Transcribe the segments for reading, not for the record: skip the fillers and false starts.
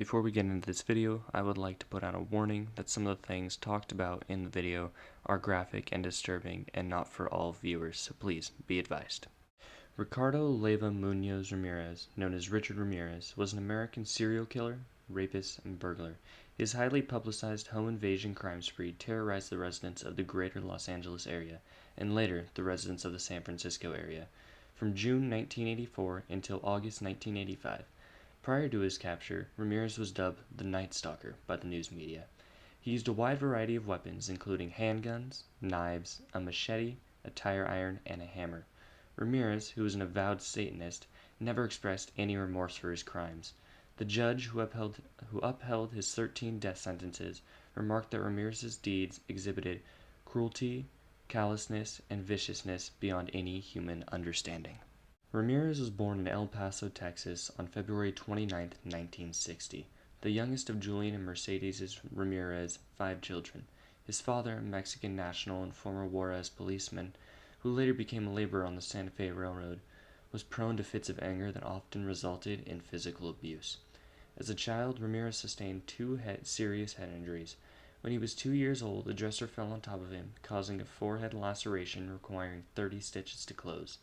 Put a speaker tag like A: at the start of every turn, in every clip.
A: Before we get into this video, I would like to put out a warning that some of the things talked about in the video are graphic and disturbing and not for all viewers, so please be advised. Ricardo Leyva Munoz Ramirez, known as Richard Ramirez, was an American serial killer, rapist, and burglar. His highly publicized home invasion crime spree terrorized the residents of the greater Los Angeles area, and later the residents of the San Francisco area, from June 1984 until August 1985. Prior to his capture, Ramirez was dubbed the Night Stalker by the news media. He used a wide variety of weapons, including handguns, knives, a machete, a tire iron, and a hammer. Ramirez, who was an avowed Satanist, never expressed any remorse for his crimes. The judge who upheld his 13 death sentences remarked that Ramirez's deeds exhibited cruelty, callousness, and viciousness beyond any human understanding. Ramirez was born in El Paso, Texas on February 29, 1960, the youngest of Julian and Mercedes Ramirez's 5 children. His father, a Mexican national and former Juarez policeman, who later became a laborer on the Santa Fe Railroad, was prone to fits of anger that often resulted in physical abuse. As a child, Ramirez sustained 2 serious head injuries. When he was 2 years old, a dresser fell on top of him, causing a forehead laceration requiring 30 stitches to close.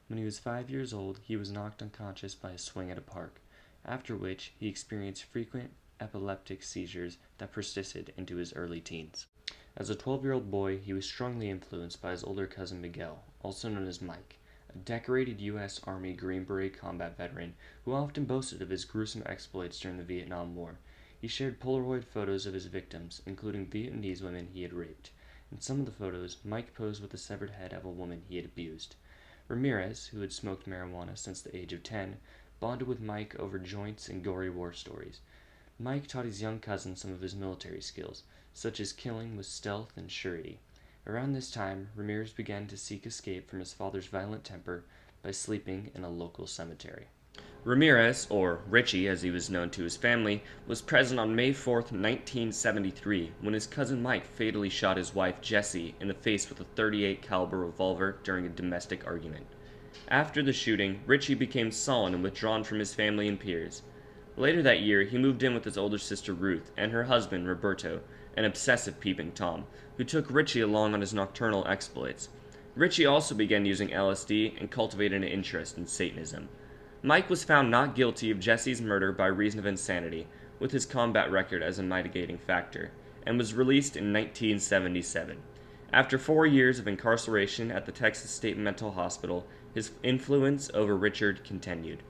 A: When he was 5 years old, he was knocked unconscious by a swing at a park, after which he experienced frequent epileptic seizures that persisted into his early teens. As a 12-year-old boy, he was strongly influenced by his older cousin Miguel, also known as Mike, a decorated U.S. Army Green Beret combat veteran who often boasted of his gruesome exploits during the Vietnam War. He shared Polaroid photos of his victims, including Vietnamese women he had raped. In some of the photos, Mike posed with the severed head of a woman he had abused. Ramirez, who had smoked marijuana since the age of 10, bonded with Mike over joints and gory war stories. Mike taught his young cousin some of his military skills, such as killing with stealth and surety. Around this time, Ramirez began to seek escape from his father's violent temper by sleeping in a local cemetery. Ramirez, or Richie as he was known to his family, was present on May 4, 1973, when his cousin Mike fatally shot his wife Jessie in the face with a .38 caliber revolver during a domestic argument. After the shooting, Richie became sullen and withdrawn from his family and peers. Later that year, he moved in with his older sister Ruth and her husband Roberto, an obsessive peeping Tom, who took Richie along on his nocturnal exploits. Richie also began using LSD and cultivated an interest in Satanism. Mike was found not guilty of Jesse's murder by reason of insanity, with his combat record as a mitigating factor, and was released in 1977. After 4 years of incarceration at the Texas State Mental Hospital, his influence over Richard continued.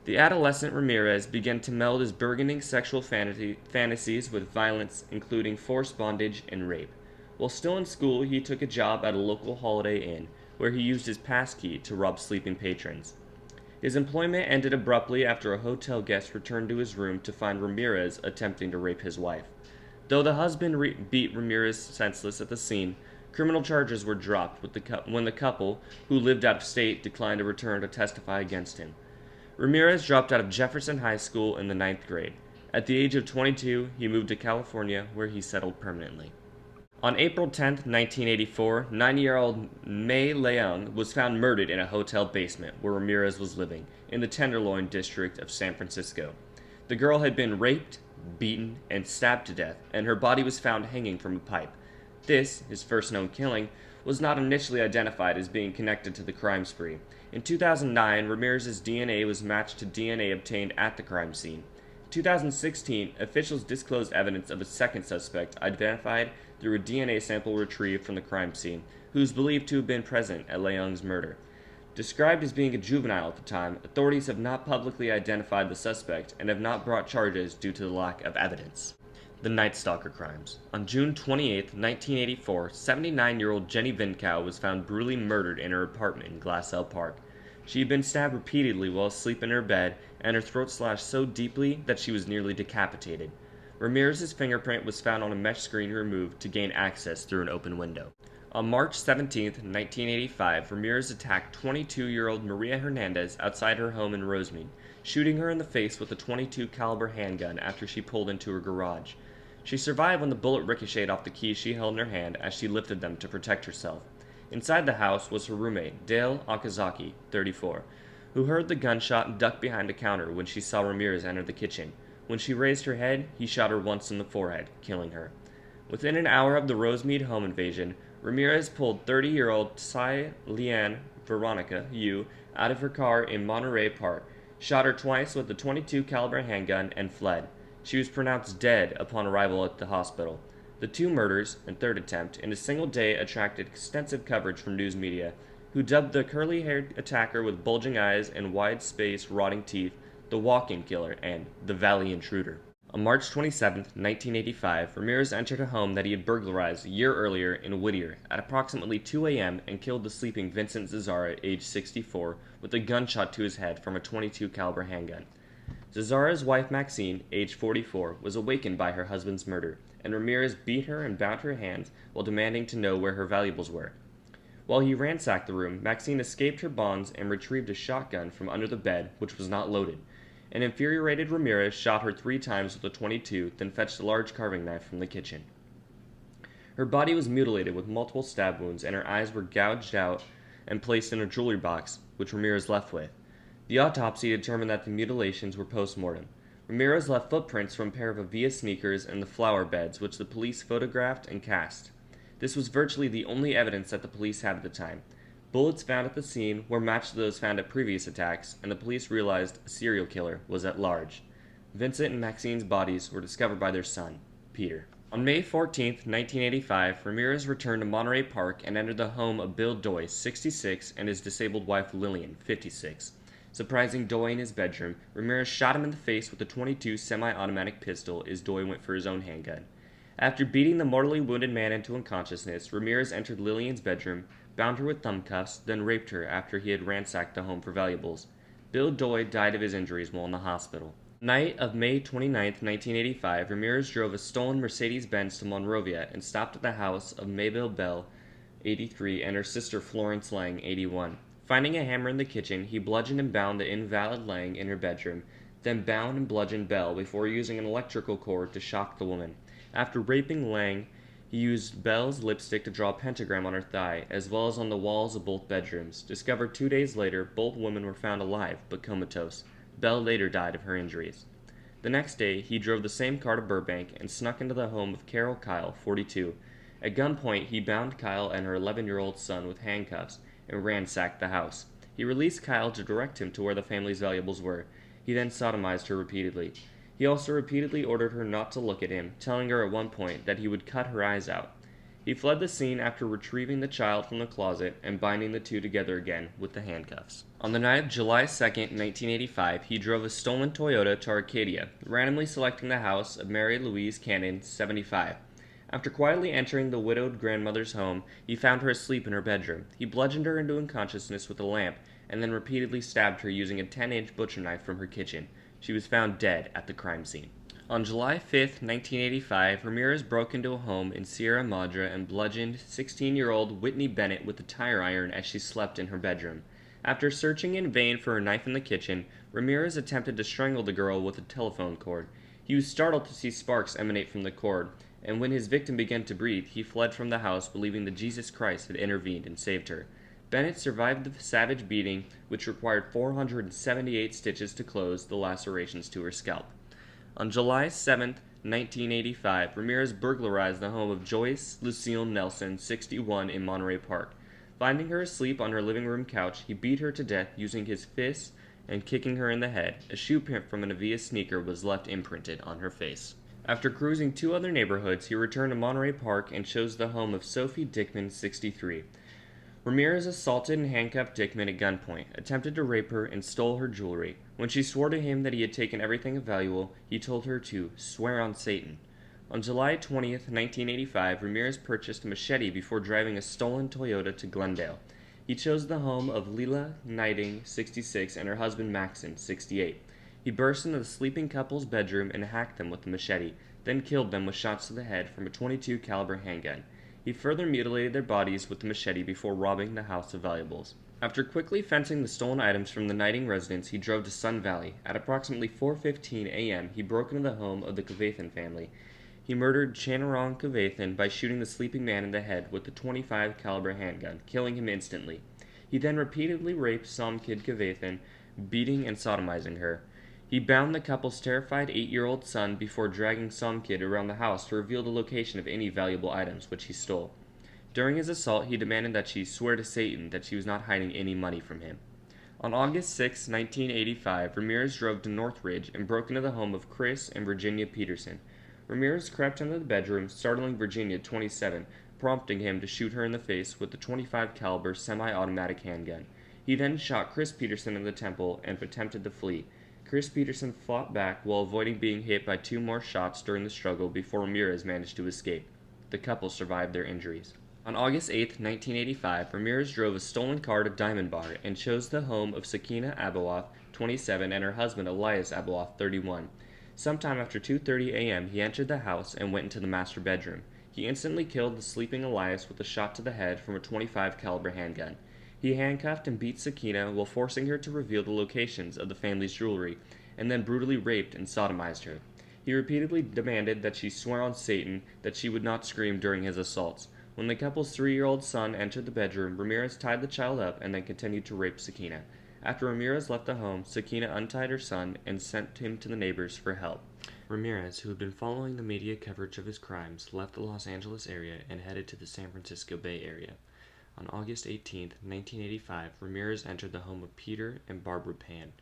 A: The adolescent Ramirez began to meld his burgeoning sexual fantasies with violence, including forced bondage and rape. While still in school, he took a job at a local Holiday Inn, where he used his passkey to rob sleeping patrons. His employment ended abruptly after a hotel guest returned to his room to find Ramirez attempting to rape his wife. Though the husband beat Ramirez senseless at the scene, criminal charges were dropped when the couple, who lived out of state, declined to return to testify against him. Ramirez dropped out of Jefferson High School in the 9th grade. At the age of 22, he moved to California, where he settled permanently. On April 10, 1984, 9-year-old May Leung was found murdered in a hotel basement where Ramirez was living, in the Tenderloin district of San Francisco. The girl had been raped, beaten, and stabbed to death, and her body was found hanging from a pipe. This, his first known killing, was not initially identified as being connected to the crime spree. In 2009, Ramirez's DNA was matched to DNA obtained at the crime scene. In 2016, officials disclosed evidence of a second suspect identified through a DNA sample retrieved from the crime scene, who is believed to have been present at Leung's murder. Described as being a juvenile at the time, authorities have not publicly identified the suspect and have not brought charges due to the lack of evidence. The Night Stalker crimes. On June 28, 1984, 79-year-old Jenny Vincow was found brutally murdered in her apartment in Glassell Park. She had been stabbed repeatedly while asleep in her bed, and her throat slashed so deeply that she was nearly decapitated. Ramirez's fingerprint was found on a mesh screen removed to gain access through an open window. On March 17, 1985, Ramirez attacked 22-year-old Maria Hernandez outside her home in Rosemead, shooting her in the face with a .22 caliber handgun after she pulled into her garage. She survived when the bullet ricocheted off the keys she held in her hand as she lifted them to protect herself. Inside the house was her roommate, Dale Okazaki, 34, who heard the gunshot and ducked behind a counter when she saw Ramirez enter the kitchen. When she raised her head, he shot her once in the forehead, killing her. Within an hour of the Rosemead home invasion, Ramirez pulled 30-year-old Tsai Lian Veronica Yu out of her car in Monterey Park, shot her twice with a .22 caliber handgun, and fled. She was pronounced dead upon arrival at the hospital. The two murders, and third attempt, in a single day attracted extensive coverage from news media, who dubbed the curly-haired attacker with bulging eyes and wide-spaced, rotting teeth the walk-in killer and the Valley Intruder. On March 27, 1985, Ramirez entered a home that he had burglarized a year earlier in Whittier at approximately 2 a.m. and killed the sleeping Vincent Zazzara, age 64, with a gunshot to his head from a .22 caliber handgun. Zazzara's wife Maxine, age 44, was awakened by her husband's murder, and Ramirez beat her and bound her hands while demanding to know where her valuables were. While he ransacked the room, Maxine escaped her bonds and retrieved a shotgun from under the bed, which was not loaded. An infuriated Ramirez shot her 3 times with a .22, then fetched a large carving knife from the kitchen. Her body was mutilated with multiple stab wounds, and her eyes were gouged out and placed in a jewelry box, which Ramirez left with. The autopsy determined that the mutilations were post-mortem. Ramirez left footprints from a pair of Avia sneakers in the flower beds, which the police photographed and cast. This was virtually the only evidence that the police had at the time. Bullets found at the scene were matched to those found at previous attacks, and the police realized a serial killer was at large. Vincent and Maxine's bodies were discovered by their son, Peter. On May 14, 1985, Ramirez returned to Monterey Park and entered the home of Bill Doy, 66, and his disabled wife Lillian, 56. Surprising Doy in his bedroom, Ramirez shot him in the face with a .22 semi-automatic pistol as Doy went for his own handgun. After beating the mortally wounded man into unconsciousness, Ramirez entered Lillian's bedroom, bound her with thumb cuffs, then raped her after he had ransacked the home for valuables. Bill Doy died of his injuries while in the hospital. Night of May 29, 1985, Ramirez drove a stolen Mercedes-Benz to Monrovia and stopped at the house of Maybelle Bell, 83, and her sister Florence Lang, 81. Finding a hammer in the kitchen, he bludgeoned and bound the invalid Lang in her bedroom, then bound and bludgeoned Bell before using an electrical cord to shock the woman. After raping Lang, he used Belle's lipstick to draw a pentagram on her thigh, as well as on the walls of both bedrooms. Discovered 2 days later, both women were found alive, but comatose. Belle later died of her injuries. The next day, he drove the same car to Burbank and snuck into the home of Carol Kyle, 42. At gunpoint, he bound Kyle and her 11-year-old son with handcuffs and ransacked the house. He released Kyle to direct him to where the family's valuables were. He then sodomized her repeatedly. He also repeatedly ordered her not to look at him, telling her at one point that he would cut her eyes out. He fled the scene after retrieving the child from the closet and binding the two together again with the handcuffs. On the night of July 2, 1985, he drove a stolen Toyota to Arcadia, randomly selecting the house of Mary Louise Cannon, 75. After quietly entering the widowed grandmother's home, he found her asleep in her bedroom. He bludgeoned her into unconsciousness with a lamp, and then repeatedly stabbed her using a 10-inch butcher knife from her kitchen. She was found dead at the crime scene. On July 5, 1985, Ramirez broke into a home in Sierra Madre and bludgeoned 16-year-old Whitney Bennett with a tire iron as she slept in her bedroom. After searching in vain for a knife in the kitchen, Ramirez attempted to strangle the girl with a telephone cord. He was startled to see sparks emanate from the cord, and when his victim began to breathe, he fled from the house believing that Jesus Christ had intervened and saved her. Bennett survived the savage beating, which required 478 stitches to close the lacerations to her scalp. On July 7, 1985, Ramirez burglarized the home of Joyce Lucille Nelson, 61, in Monterey Park. Finding her asleep on her living room couch, he beat her to death using his fists and kicking her in the head. A shoe print from an Avia sneaker was left imprinted on her face. After cruising 2 other neighborhoods, he returned to Monterey Park and chose the home of Sophie Dickman, 63. Ramirez assaulted and handcuffed Dickman at gunpoint, attempted to rape her, and stole her jewelry. When she swore to him that he had taken everything of value, he told her to swear on Satan. On July 20, 1985, Ramirez purchased a machete before driving a stolen Toyota to Glendale. He chose the home of Leela Knighting, 66, and her husband Maxon, 68. He burst into the sleeping couple's bedroom and hacked them with the machete, then killed them with shots to the head from a .22 caliber handgun. He further mutilated their bodies with the machete before robbing the house of valuables. After quickly fencing the stolen items from the Knighting residence, he drove to Sun Valley. At approximately 4:15 a.m., he broke into the home of the Kavathan family. He murdered Chanarong Kavathan by shooting the sleeping man in the head with the .25 caliber handgun, killing him instantly. He then repeatedly raped Somkid Kavathan, beating and sodomizing her. He bound the couple's terrified 8-year-old son before dragging some kid around the house to reveal the location of any valuable items which he stole. During his assault, he demanded that she swear to Satan that she was not hiding any money from him. On August 6, 1985, Ramirez drove to Northridge and broke into the home of Chris and Virginia Peterson. Ramirez crept into the bedroom, startling Virginia, 27, prompting him to shoot her in the face with the .25 caliber semi-automatic handgun. He then shot Chris Peterson in the temple and attempted to flee. Chris Peterson fought back while avoiding being hit by 2 more shots during the struggle before Ramirez managed to escape. The couple survived their injuries. On August 8, 1985, Ramirez drove a stolen car to Diamond Bar and chose the home of Sakina Abawath, 27, and her husband Elias Abawath, 31. Sometime after 2:30 a.m., he entered the house and went into the master bedroom. He instantly killed the sleeping Elias with a shot to the head from a .25 caliber handgun. He handcuffed and beat Sakina while forcing her to reveal the locations of the family's jewelry, and then brutally raped and sodomized her. He repeatedly demanded that she swear on Satan that she would not scream during his assaults. When the couple's 3-year-old son entered the bedroom, Ramirez tied the child up and then continued to rape Sakina. After Ramirez left the home, Sakina untied her son and sent him to the neighbors for help. Ramirez, who had been following the media coverage of his crimes, left the Los Angeles area and headed to the San Francisco Bay Area. On August 18, 1985, Ramirez entered the home of Peter and Barbara Pan.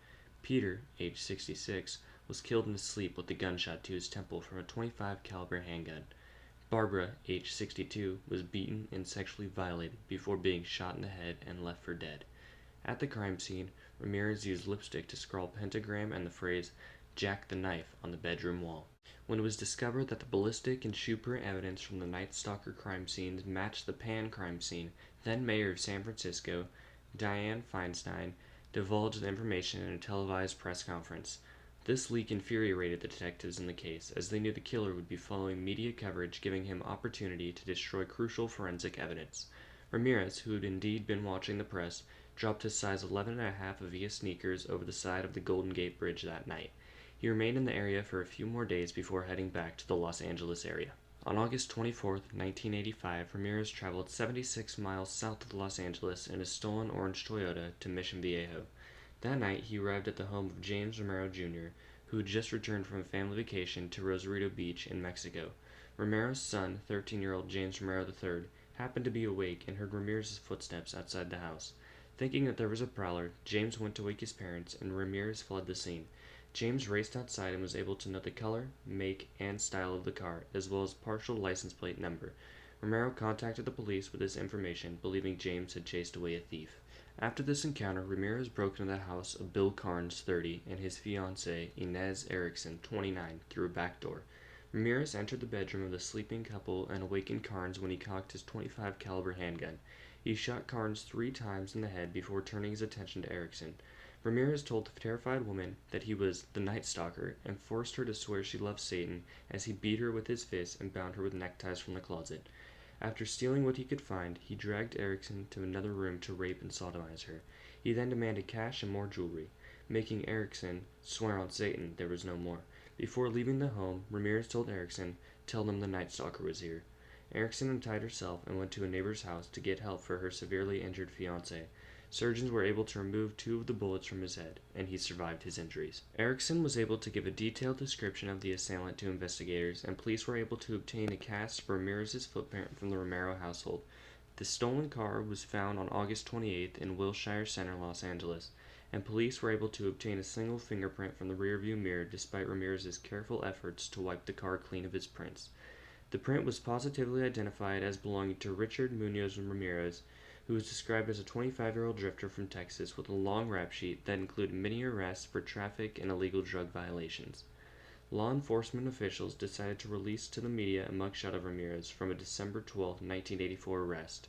A: Peter, age 66, was killed in his sleep with a gunshot to his temple from a .25 caliber handgun. Barbara, age 62, was beaten and sexually violated before being shot in the head and left for dead. At the crime scene, Ramirez used lipstick to scrawl pentagram and the phrase, "Jack the Knife," on the bedroom wall. When it was discovered that the ballistic and shoe print evidence from the Night Stalker crime scenes matched the Pan crime scene, then Mayor of San Francisco, Dianne Feinstein, divulged the information in a televised press conference. This leak infuriated the detectives in the case, as they knew the killer would be following media coverage giving him opportunity to destroy crucial forensic evidence. Ramirez, who had indeed been watching the press, dropped his size 11.5 Avia sneakers over the side of the Golden Gate Bridge that night. He remained in the area for a few more days before heading back to the Los Angeles area. On August 24, 1985, Ramirez traveled 76 miles south of Los Angeles in a stolen orange Toyota to Mission Viejo. That night, he arrived at the home of James Romero Jr., who had just returned from a family vacation to Rosarito Beach in Mexico. Romero's son, 13-year-old James Romero III, happened to be awake and heard Ramirez's footsteps outside the house. Thinking that there was a prowler, James went to wake his parents, and Ramirez fled the scene. James raced outside and was able to note the color, make, and style of the car, as well as partial license plate number. Romero contacted the police with this information, believing James had chased away a thief. After this encounter, Ramirez broke into the house of Bill Carnes, 30, and his fiancée, Inez Erickson, 29, through a back door. Ramirez entered the bedroom of the sleeping couple and awakened Carnes when he cocked his .25 caliber handgun. He shot Carnes 3 times in the head before turning his attention to Erickson. Ramirez told the terrified woman that he was the Night Stalker and forced her to swear she loved Satan as he beat her with his fists and bound her with neckties from the closet. After stealing what he could find, he dragged Erickson to another room to rape and sodomize her. He then demanded cash and more jewelry, making Erickson swear on Satan there was no more. Before leaving the home, Ramirez told Erickson, "Tell them the Night Stalker was here." Erickson untied herself and went to a neighbor's house to get help for her severely injured fiancé. Surgeons were able to remove 2 of the bullets from his head, and he survived his injuries. Erickson was able to give a detailed description of the assailant to investigators, and police were able to obtain a cast of Ramirez's footprint from the Romero household. The stolen car was found on August 28th in Wilshire Center, Los Angeles, and police were able to obtain a single fingerprint from the rearview mirror despite Ramirez's careful efforts to wipe the car clean of his prints. The print was positively identified as belonging to Richard Munoz Ramirez, who was described as a 25-year-old drifter from Texas with a long rap sheet that included many arrests for traffic and illegal drug violations. Law enforcement officials decided to release to the media a mugshot of Ramirez from a December 12, 1984 arrest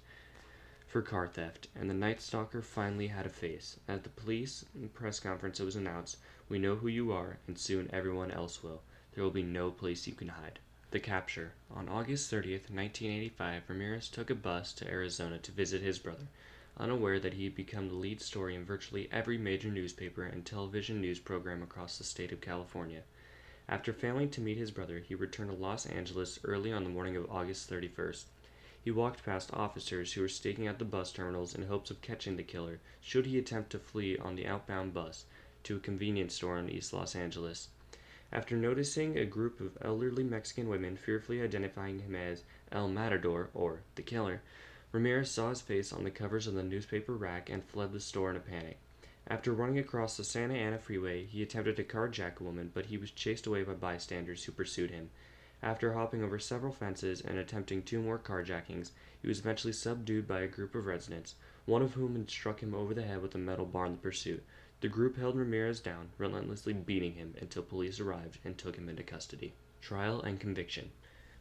A: for car theft, and the Night Stalker finally had a face. At the police press conference, it was announced, "We know who you are, and soon everyone else will. There will be no place you can hide." The capture. On August 30th, 1985, Ramirez took a bus to Arizona to visit his brother, unaware that he had become the lead story in virtually every major newspaper and television news program across the state of California. After failing to meet his brother, he returned to Los Angeles early on the morning of August 31st. He walked past officers who were staking out the bus terminals in hopes of catching the killer should he attempt to flee on the outbound bus. to a convenience store in East Los Angeles. After noticing a group of elderly Mexican women fearfully identifying him as El Matador, or the killer, Ramirez saw his face on the covers of the newspaper rack and fled the store in a panic. After running across the Santa Ana freeway, he attempted to carjack a woman, but he was chased away by bystanders who pursued him. After hopping over several fences and attempting 2 more carjackings, he was eventually subdued by a group of residents, one of whom had struck him over the head with a metal bar in the pursuit. The group held Ramirez down, relentlessly beating him until police arrived and took him into custody. Trial and conviction.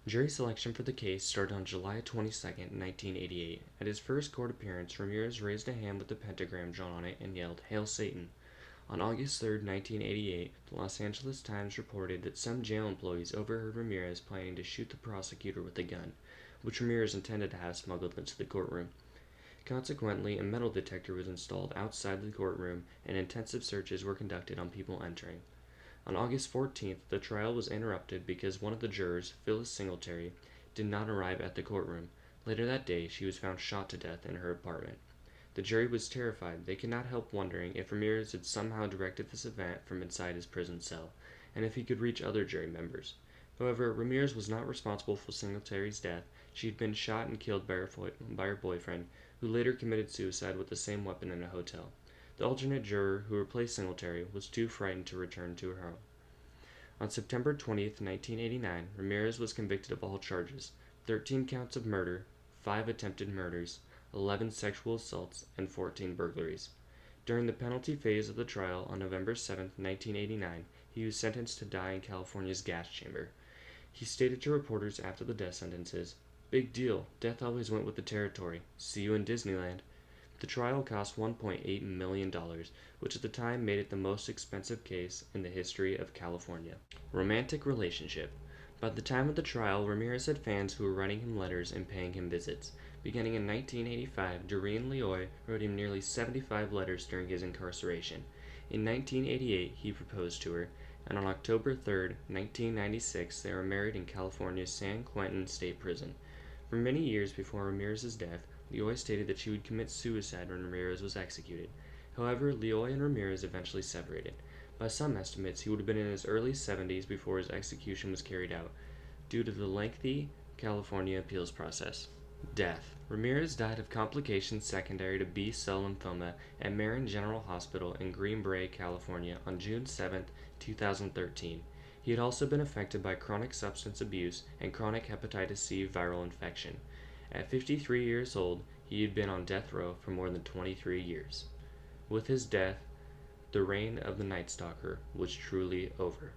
A: Jury selection for the case started on July 22, 1988. At his first court appearance, Ramirez raised a hand with the pentagram drawn on it and yelled, "Hail Satan." On August 3, 1988, the Los Angeles Times reported that some jail employees overheard Ramirez planning to shoot the prosecutor with a gun, which Ramirez intended to have smuggled into the courtroom. Consequently, a metal detector was installed outside the courtroom, and intensive searches were conducted on people entering. On August 14th, the trial was interrupted because one of the jurors, Phyllis Singletary, did not arrive at the courtroom. Later that day, she was found shot to death in her apartment. The jury was terrified. They could not help wondering if Ramirez had somehow directed this event from inside his prison cell, and if he could reach other jury members. However, Ramirez was not responsible for Singletary's death. She had been shot and killed by her boyfriend, who later committed suicide with the same weapon in a hotel. The alternate juror who replaced Singletary was too frightened to return to her home. On September 20th, 1989, Ramirez was convicted of all charges: 13 counts of murder, 5 attempted murders, 11 sexual assaults, and 14 burglaries. During the penalty phase of the trial on November 7, 1989, he was sentenced to die in California's gas chamber. He stated to reporters after the death sentences, "Big deal, death always went with the territory. See you in Disneyland." The trial cost $1.8 million, which at the time made it the most expensive case in the history of California. Romantic relationship. By the time of the trial, Ramirez had fans who were writing him letters and paying him visits. Beginning in 1985, Doreen Leoy wrote him nearly 75 letters during his incarceration. In 1988, he proposed to her, and on October 3, 1996, they were married in California's San Quentin State Prison. For many years before Ramirez's death, Leoy stated that she would commit suicide when Ramirez was executed. However, Leoy and Ramirez eventually separated. By some estimates, he would have been in his early 70s before his execution was carried out, due to the lengthy California appeals process. Death. Ramirez died of complications secondary to B-cell lymphoma at Marin General Hospital in Green Bay, California on June 7, 2013. He had also been affected by chronic substance abuse and chronic hepatitis C viral infection. At 53 years old, he had been on death row for more than 23 years. With his death, the reign of the Night Stalker was truly over.